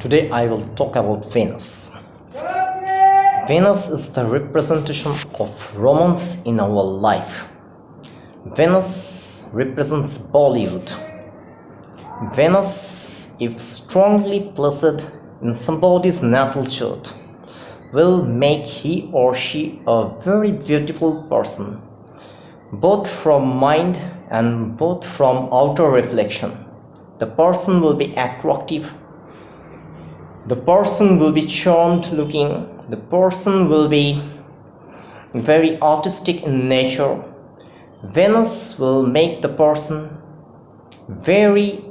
Today I will talk about Venus. Venus is the representation of romance in our life. Venus represents Bollywood. Venus, if strongly placed in somebody's natal chart, will make he or she a very beautiful person, both from mind and both from outer reflection. The person will be attractive. The person will be charmed looking. The person will be very artistic in nature. Venus will make the person very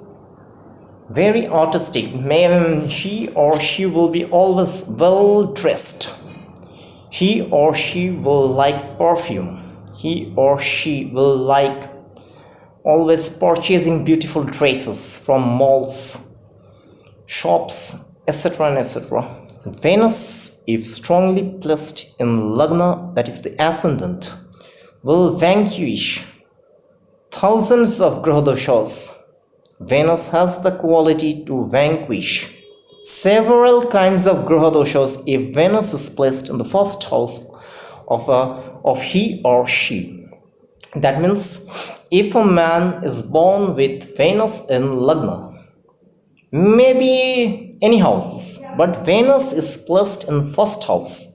artistic. He or she will be always well dressed. He or she will like perfume. He or she will like always purchasing beautiful dresses from malls, shops, etc. and etc. Venus, if strongly placed in Lagna, that is the ascendant, will vanquish thousands of grahadoshas. Venus has the quality to vanquish several kinds of grahadoshas if Venus is placed in the first house of he or she. That means if a man is born with Venus in Lagna, maybe any houses, but Venus is placed in first house,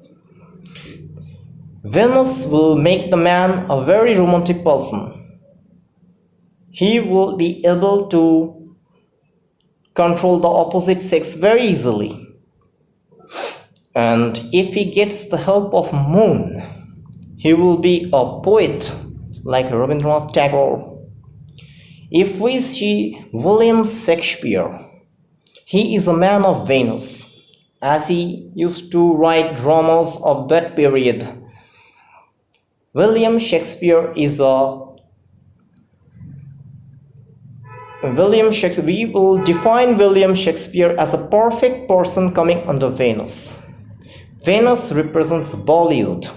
Venus will make the man a very romantic person. He will be able to control the opposite sex very easily. And if he gets the help of moon, he will be a poet like Rabindranath Tagore. If we see William Shakespeare, he is a man of Venus, as he used to write dramas of that period. William Shakespeare, we will define William Shakespeare as a perfect person coming under Venus. Venus represents Bollywood.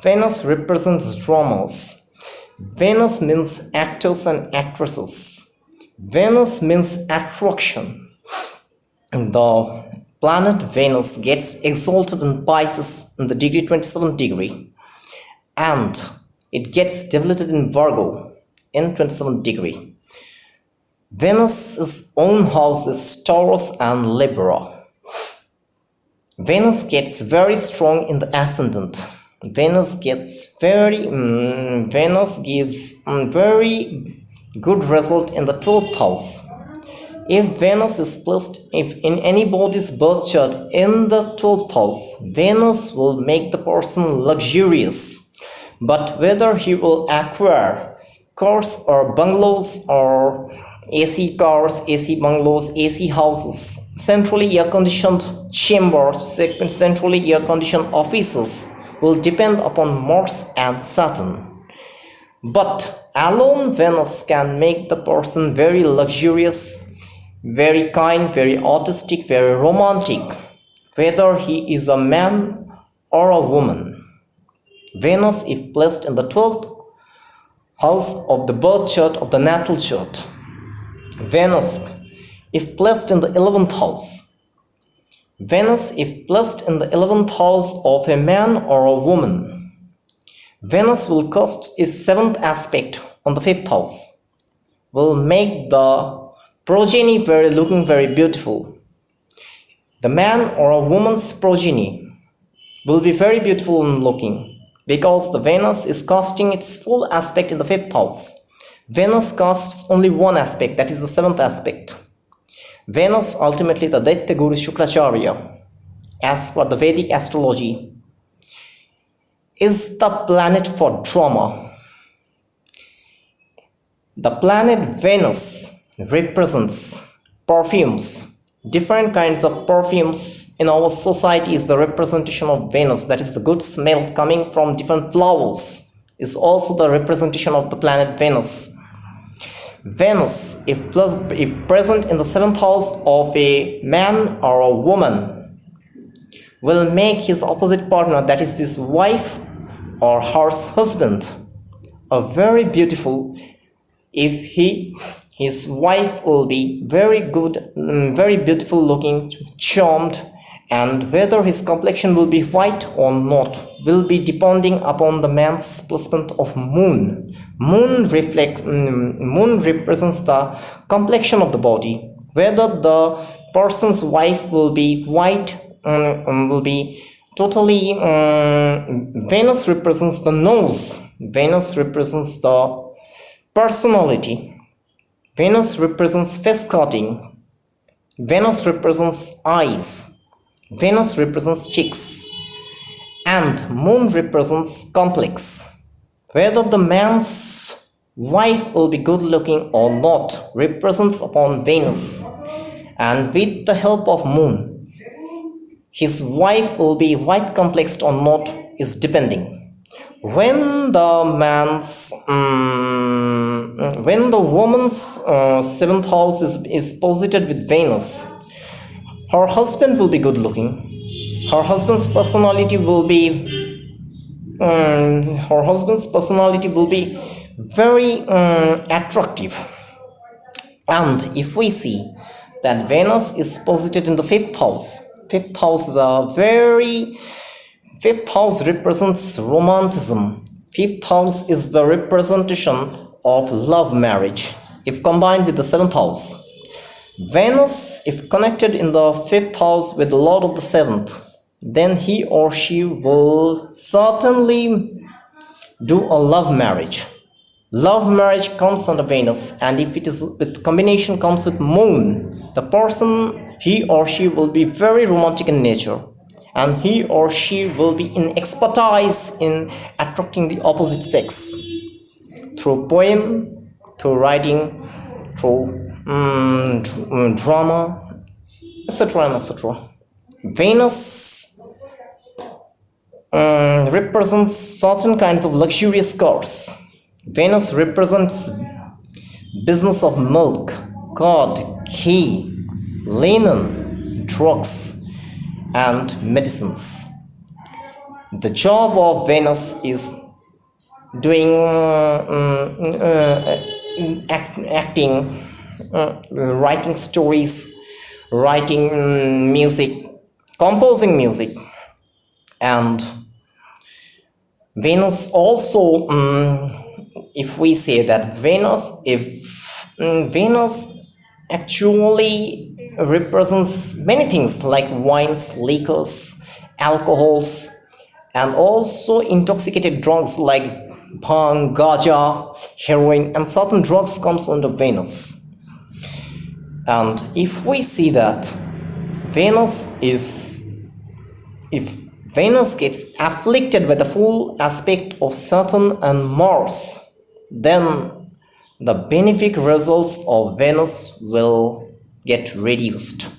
Venus represents dramas. Venus means actors and actresses. Venus means attraction. The planet Venus gets exalted in Pisces in the degree 27 degree, and it gets debilitated in Virgo in 27 degree. Venus's own house is Taurus and Libra. Venus gets very strong in the ascendant. Venus gives very good result in the 12th house. If Venus is placed in anybody's birth chart in the 12th house, Venus will make the person luxurious. But whether he will acquire cars or bungalows or AC cars, AC bungalows, AC houses, centrally air-conditioned chambers, centrally air-conditioned offices, will depend upon Mars and Saturn. But alone Venus can make the person very luxurious, very kind, very artistic, very romantic, whether he is a man or a woman. Venus, if placed in the 12th house of the birth chart of the natal chart. Venus, if placed in the 11th house. Venus, if placed in the 11th house of a man or a woman. Venus will cast its 7th aspect on the 5th house, will make the progeny looking very beautiful. The man or a woman's progeny will be very beautiful in looking, because the Venus is casting its full aspect in the 5th house. Venus casts only one aspect, that is the 7th aspect. Venus, ultimately the Daitya Guru Shukracharya, as per the Vedic astrology, is the planet for drama. The planet Venus represents perfumes. Different kinds of perfumes in our society is the representation of Venus. That is the good smell coming from different flowers is also the representation of the planet Venus. Venus, if present in the 7th house of a man or a woman, will make his opposite partner, that is his wife or her husband, a very beautiful if he his wife will be very good, very beautiful looking, charmed, and whether his complexion will be white or not will be depending upon the man's placement of moon. Moon represents the complexion of the body. Whether the person's wife will be white, will be totally. Venus represents the nose. Venus represents the personality. Venus represents face cutting. Venus represents eyes. Venus represents cheeks. And moon represents complex. Whether the man's wife will be good looking or not represents upon Venus. And with the help of moon, his wife will be white complexed or not is depending. When the woman's seventh house is posited with Venus, her husband will be good looking. Her husband's personality will be very attractive. And if we see that Venus is posited in the fifth house represents romanticism. Fifth house is the representation of love marriage if combined with the seventh house. Venus, if connected in the fifth house with the Lord of the seventh, then he or she will certainly do a love marriage. Love marriage comes under Venus, and if it is with combination comes with moon, the person, he or she will be very romantic in nature, and he or she will be in expertise in attracting the opposite sex through poem, through writing, through drama, etc. etc. Venus represents certain kinds of luxurious cars. Venus represents business of milk, curd, ghee, linen, drugs, and medicines. The job of Venus is doing acting, writing stories, writing music, composing music, and Venus also, if we say that Venus actually represents many things like wines, liquors, alcohols, and also intoxicated drugs like bhang, gaja, heroin, and certain drugs comes under Venus. And if we see that if Venus gets afflicted with the full aspect of Saturn and Mars, then the benefic results of Venus will get reduced.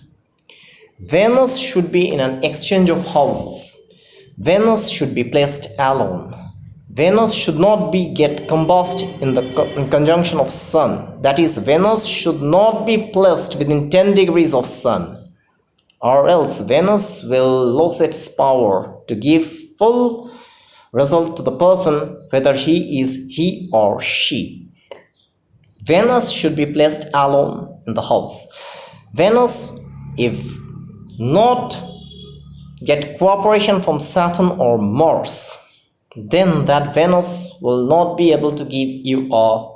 Venus should be in an exchange of houses. Venus should be placed alone. Venus should not be get combust in the conjunction of Sun. That is, Venus should not be placed within 10 degrees of Sun, or else Venus will lose its power to give full result to the person, whether he is he or she. Venus should be placed alone in the house. Venus, if not get cooperation from Saturn or Mars, then that Venus will not be able to give you a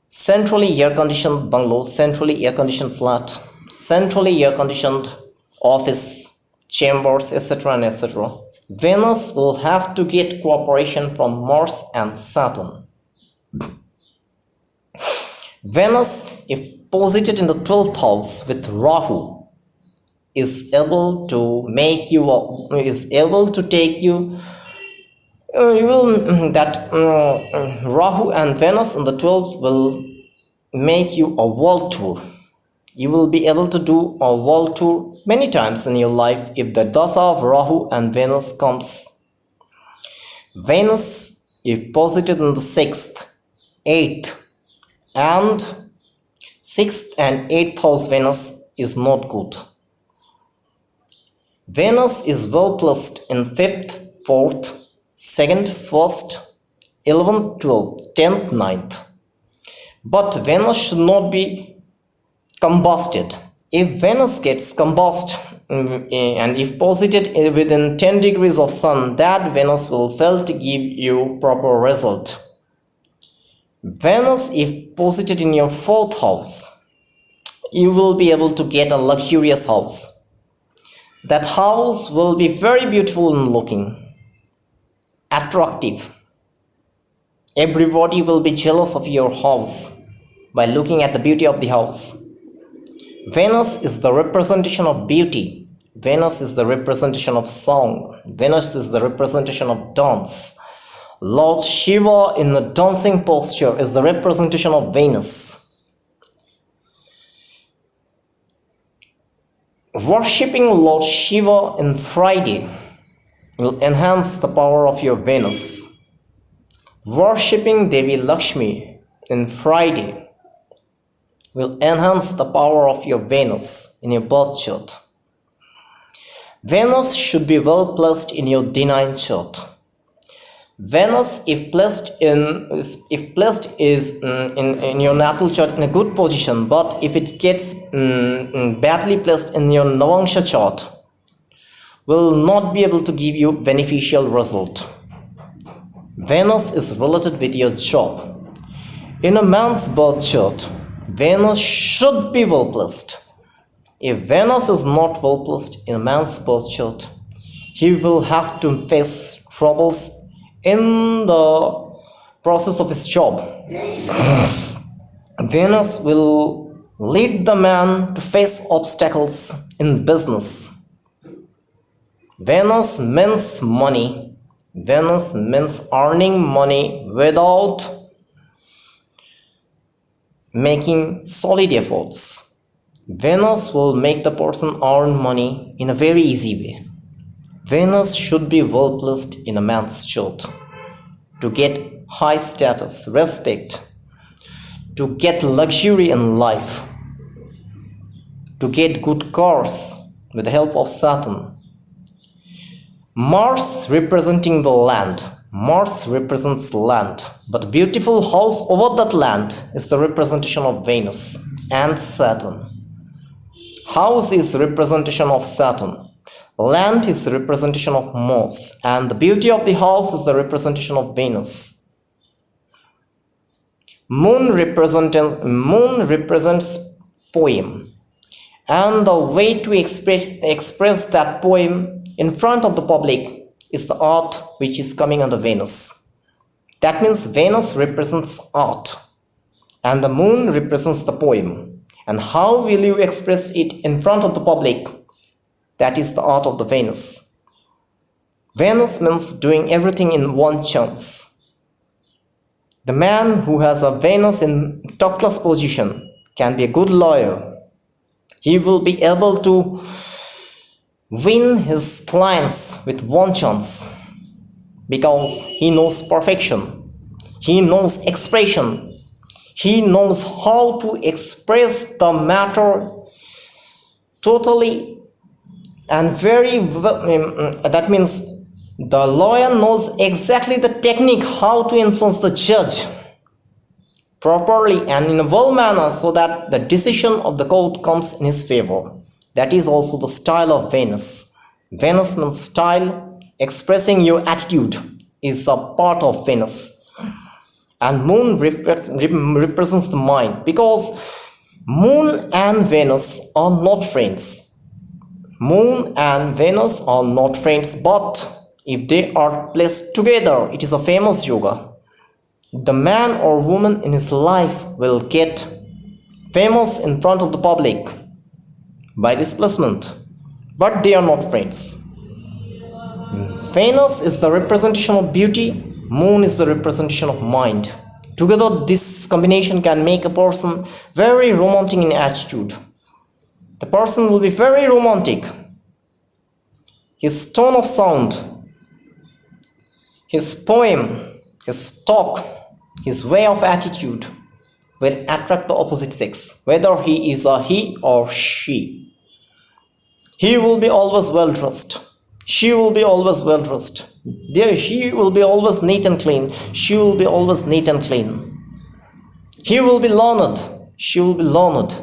centrally air-conditioned bungalow, centrally air-conditioned flat, centrally air-conditioned office, chambers, etc. and etc. Venus will have to get cooperation from Mars and Saturn. Venus, if posited in the 12th house with Rahu, is able to take you Rahu and Venus in the 12th will make you a world tour. You will be able to do a world tour many times in your life if the dasa of Rahu and Venus comes. Venus, if posited in the 6th, 8th, and 6th and 8th house Venus is not good. Venus is well placed in 5th, 4th, 2nd, 1st, 11th, 12th, 10th, 9th. But Venus should not be combusted. If Venus gets combusted and if posited within 10 degrees of sun, that Venus will fail to give you proper result. Venus, if posited in your 4th house, you will be able to get a luxurious house. That house will be very beautiful in looking, attractive. Everybody will be jealous of your house by looking at the beauty of the house. Venus is the representation of beauty. Venus is the representation of song. Venus is the representation of dance. Lord Shiva in the dancing posture is the representation of Venus. Worshipping Lord Shiva on Friday will enhance the power of your Venus. Worshipping Devi Lakshmi on Friday will enhance the power of your Venus in your birth chart. Venus should be well placed in your D9 chart. Venus, if placed is in your natal chart in a good position, but if it gets badly placed in your Navangsha chart, will not be able to give you beneficial result. Venus is related with your job. In a man's birth chart, Venus should be well placed. If Venus is not well placed in a man's birth chart, he will have to face troubles in the process of his job. Venus will lead the man to face obstacles in business. Venus means money. Venus means earning money without making solid efforts. Venus will make the person earn money in a very easy way. Venus should be well placed in a man's chart to get high status, respect, to get luxury in life, to get good cars with the help of Saturn. Mars representing the land. Mars represents land, but beautiful house over that land is the representation of Venus and Saturn. House is representation of Saturn. Land is the representation of Mars, and the beauty of the house is the representation of Venus. Moon represents poem, and the way to express that poem in front of the public is the art which is coming under Venus. That means Venus represents art, and the moon represents the poem. And how will you express it in front of the public? That is the art of the Venus. Venus means doing everything in one chance. The man who has a Venus in top class position can be a good lawyer. He will be able to win his clients with one chance because he knows perfection. He knows expression. He knows how to express the matter totally and very well. That means the lawyer knows exactly the technique how to influence the judge properly and in a well manner so that the decision of the court comes in his favor. That is also the style of Venus. Venus means style. Expressing your attitude is a part of Venus. And moon represents the mind, because moon and Venus are not friends. Moon and Venus are not friends, but if they are placed together, it is a famous yoga. The man or woman in his life will get famous in front of the public by this placement, but they are not friends. Venus is the representation of beauty. Moon is the representation of mind. Together, this combination can make a person very romantic in attitude. The person will be very romantic. His tone of sound, his poem, his talk, his way of attitude will attract the opposite sex, whether he is a he or she. He will be always well dressed. She will be always well dressed. He will be always neat and clean. She will be always neat and clean. He will be learned. She will be learned.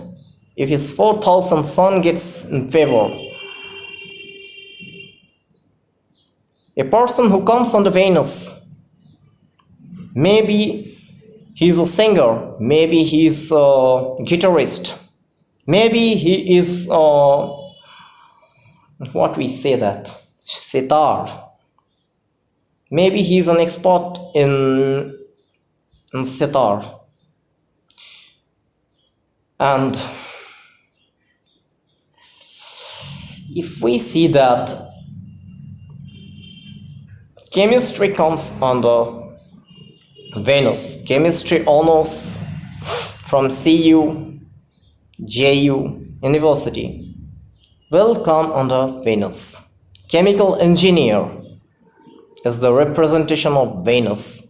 If his 4,000 sun gets in favor. A person who comes under Venus, maybe he's a singer, maybe he's a guitarist, maybe he is what we say that sitar, maybe he's an expert in sitar. And if we see that chemistry comes under Venus, chemistry honors from CU, JU University will come under Venus. Chemical engineer is the representation of Venus.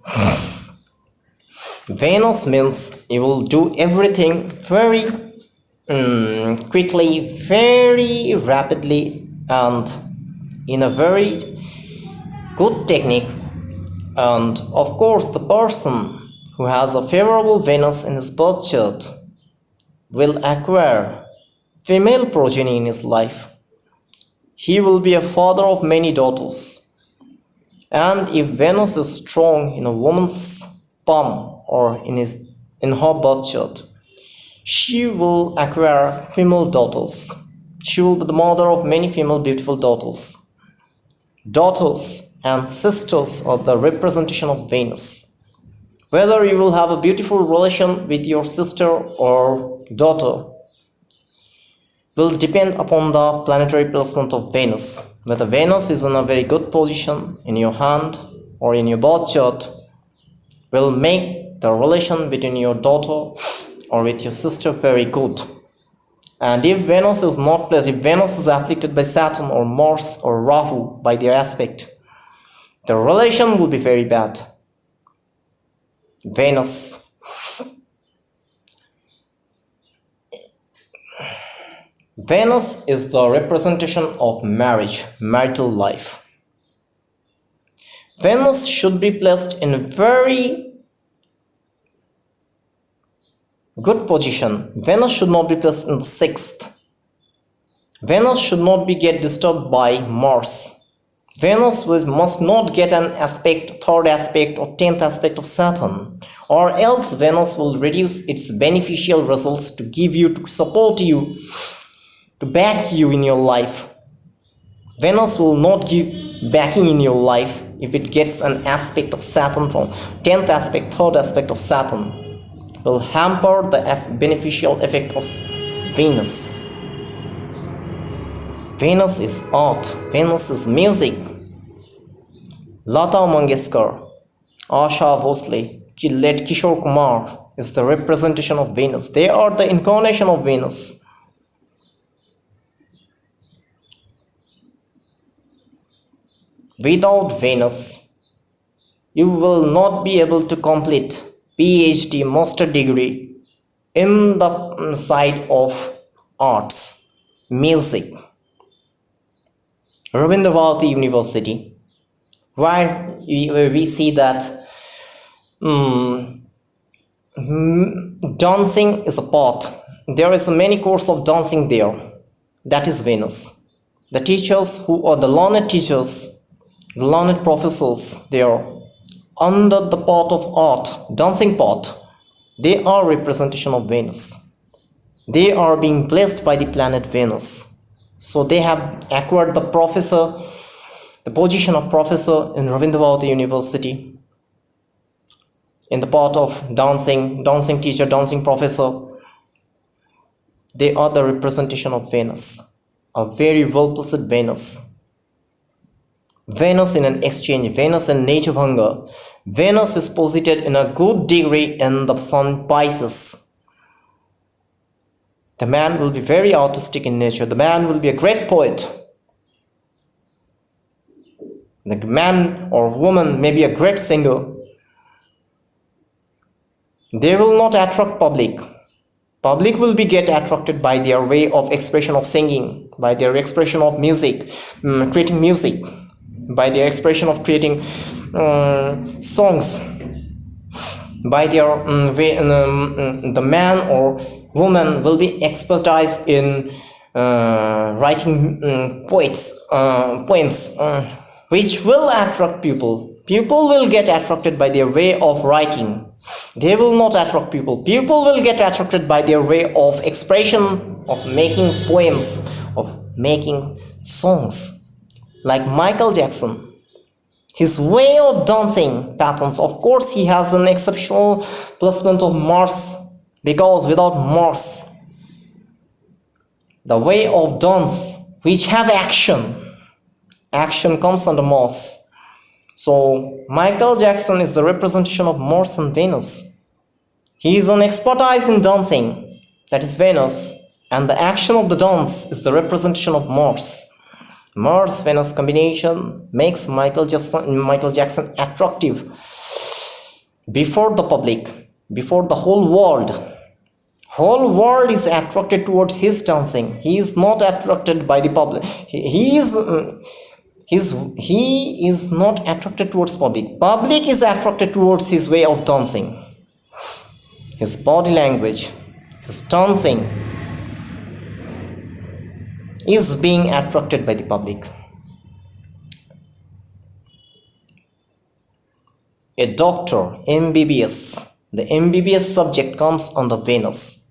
Venus means you will do everything very quickly, very rapidly, and in a very good technique. And of course, the person who has a favorable Venus in his birth chart will acquire female progeny in his life. He will be a father of many daughters. And if Venus is strong in a woman's palm or in her birth chart, she will acquire female daughters. She will be the mother of many female beautiful daughters. Daughters and sisters are the representation of Venus. Whether you will have a beautiful relation with your sister or daughter will depend upon the planetary placement of Venus. Whether Venus is in a very good position in your hand or in your birth chart will make the relation between your daughter or with your sister very good. And if Venus is not placed, if Venus is afflicted by Saturn or Mars or Rahu by their aspect, the relation will be very bad. Venus. Venus is the representation of marriage, marital life. Venus should be placed in a very good position. Venus should not be placed in the 6th. Venus should not get disturbed by Mars. Venus must not get an aspect, 3rd aspect or 10th aspect of Saturn, or else Venus will reduce its beneficial results to give you, to support you, to back you in your life. Venus will not give backing in your life if it gets an aspect of Saturn from 10th aspect, 3rd aspect of Saturn. Will hamper the beneficial effect of Venus. Venus is art. Venus is music. Lata Mangeshkar, Asha Bhosle, late Kishore Kumar is the representation of Venus. They are the incarnation of Venus. Without Venus, you will not be able to complete PhD master degree in the side of arts, music. Rabindra Bharati University, where we see that dancing is a part. There is a many course of dancing there. That is Venus. The teachers who are the learned teachers, the learned professors there, under the part of art, dancing part, they are representation of Venus. They are being blessed by the planet Venus. So they have acquired the position of professor in Rabindra Bharati University in the part of dancing teacher, dancing professor. They are the representation of Venus, a very well-placed Venus. Venus in an exchange, Venus in Nechabhanga. Venus is posited in a good degree in the sun Pisces. The man will be very artistic in nature. The man will be a great poet. The man or woman may be a great singer. They will not attract public. Public will get attracted by their way of expression of singing, by their expression of music, creating music, by their expression of creating songs. by their the man or woman will be expertise in writing poems which will attract people. People will get attracted by their way of writing. They will not attract people. People will get attracted by their way of expression, of making poems, of making songs. Like Michael Jackson, his way of dancing patterns, of course he has an exceptional placement of Mars, because without Mars, the way of dance which have action comes under Mars. So Michael Jackson is the representation of Mars and Venus. He is an expertise in dancing, that is Venus, and the action of the dance is the representation of Mars. Mars-Venus combination makes Michael Jackson attractive before the public, before the whole world. Whole world is attracted towards his dancing. He is not attracted by the public. He is not attracted towards public. Public is attracted towards his way of dancing, his body language, his dancing is being attracted by the public. A doctor, MBBS, the MBBS subject comes under Venus.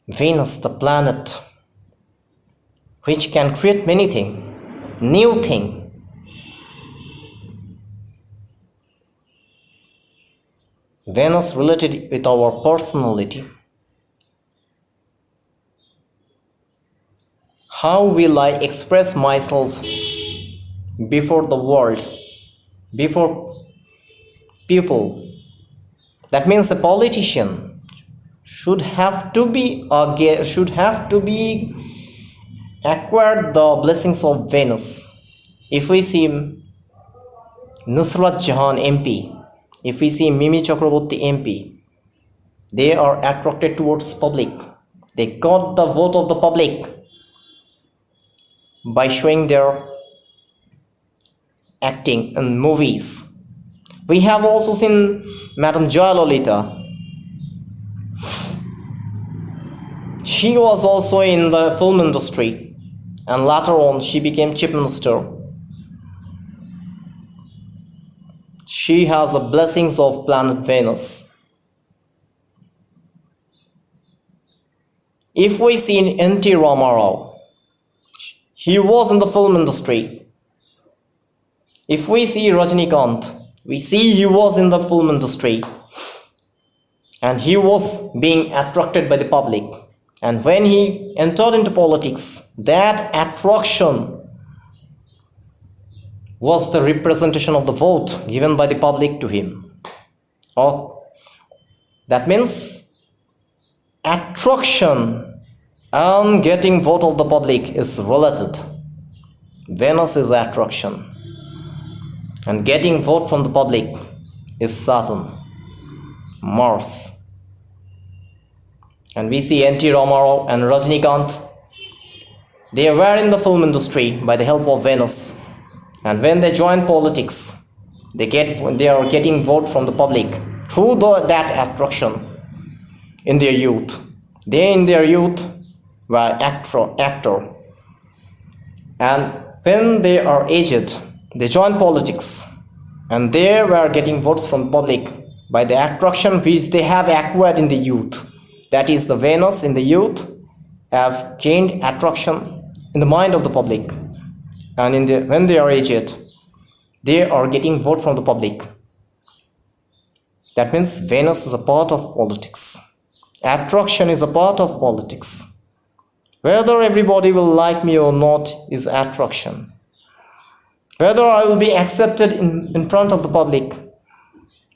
Venus, the planet which can create many things, new thing. Venus related with our personality. How will I express myself before the world, before people? That means a politician should have to be acquired the blessings of Venus. If we see Nusrat Jahan MP, if we see Mimi Chakraborty MP, they are attracted towards public. They got the vote of the public by showing their acting in movies. We have also seen Madam Jayalalitha. She was also in the film industry, and later on she became Chief Minister. She has the blessings of planet Venus. If we see N.T. Ramarao, he was in the film industry. If we see Rajinikanth, we see he was in the film industry and he was being attracted by the public. And when he entered into politics, that attraction was the representation of the vote given by the public to him. That means attraction and getting vote of the public is related. Venus is attraction and getting vote from the public is Saturn, Mars. And we see N.T. Ramarao and Rajinikanth, they were in the film industry by the help of Venus, and when they join politics, they are getting vote from the public through that attraction in their youth. They in their youth were actor, and when they are aged, they join politics, and they were getting votes from the public by the attraction which they have acquired in the youth. That is, the Venus in the youth have gained attraction in the mind of the public, and when they are aged, they are getting vote from the public. That means Venus is a part of politics. Attraction is a part of politics. Whether everybody will like me or not is attraction. Whether I will be accepted in front of the public,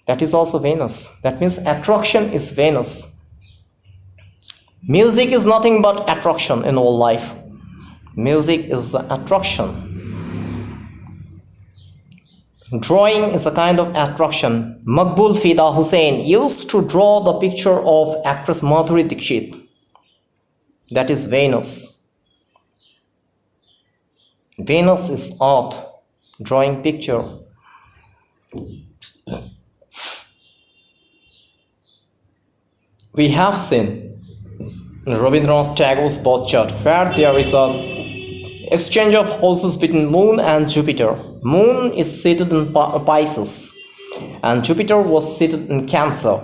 that is also Venus. That means attraction is Venus. Music is nothing but attraction in all life. Music is the attraction. Drawing is a kind of attraction. Maqbool Fida Hussain used to draw the picture of actress Madhuri Dixit. That is Venus. Venus is art, drawing picture. We have seen in Rabindranath Tagore's birth chart where there is a exchange of houses between Moon and Jupiter. Moon is seated in Pisces and Jupiter was seated in Cancer.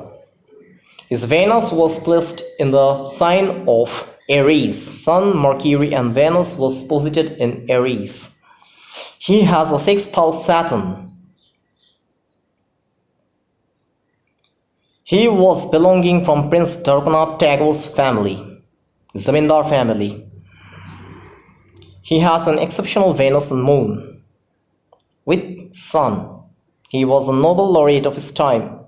His Venus was placed in the sign of Aries. Sun, Mercury and Venus was posited in Aries. He has a sixth house Saturn. He was belonging from Prince Rabindranath Tagore's family, Zamindar family. He has an exceptional Venus and Moon. With Sun, he was a Nobel laureate of his time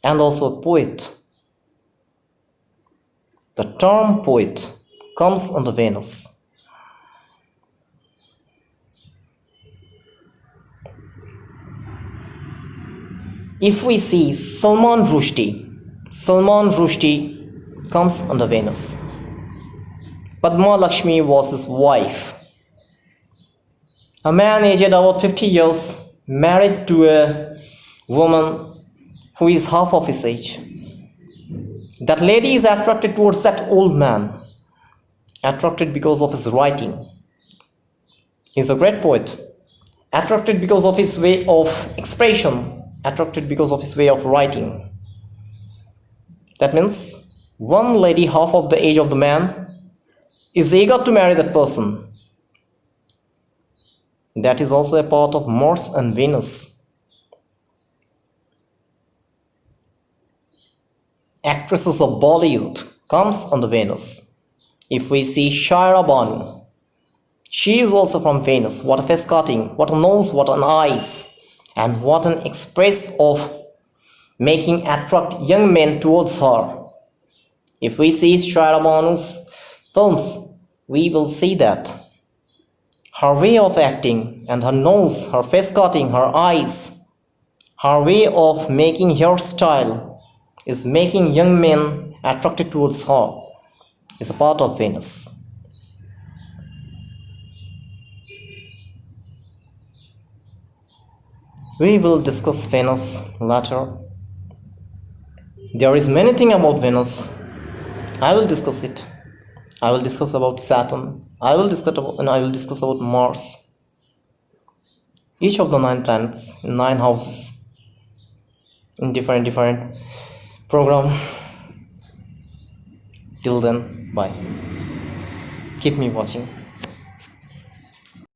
and also a poet. The term poet comes under Venus. If we see Salman Rushdie comes under Venus. Padma Lakshmi was his wife. A man aged about 50 years married to a woman who is half of his age. That lady is attracted towards that old man, attracted because of his writing. He's a great poet, attracted because of his way of expression, attracted because of his way of writing. That means one lady half of the age of the man is eager to marry that person. That is also a part of Mars and Venus. Actresses of Bollywood comes under Venus. If we see Shaira Banu, she is also from Venus. What a face cutting, what a nose, what an eyes, and what an express of making attract young men towards her. If we see Shaira Banu's films, we will see that her way of acting and her nose, her face cutting, her eyes, her way of making hairstyle is making young men attracted towards her, is a part of Venus. We will discuss Venus later. There is many things about Venus. I will discuss it. I will discuss about Saturn. I will discuss about Mars. Each of the 9 planets in 9 houses in different program. Till then, bye. Keep me watching.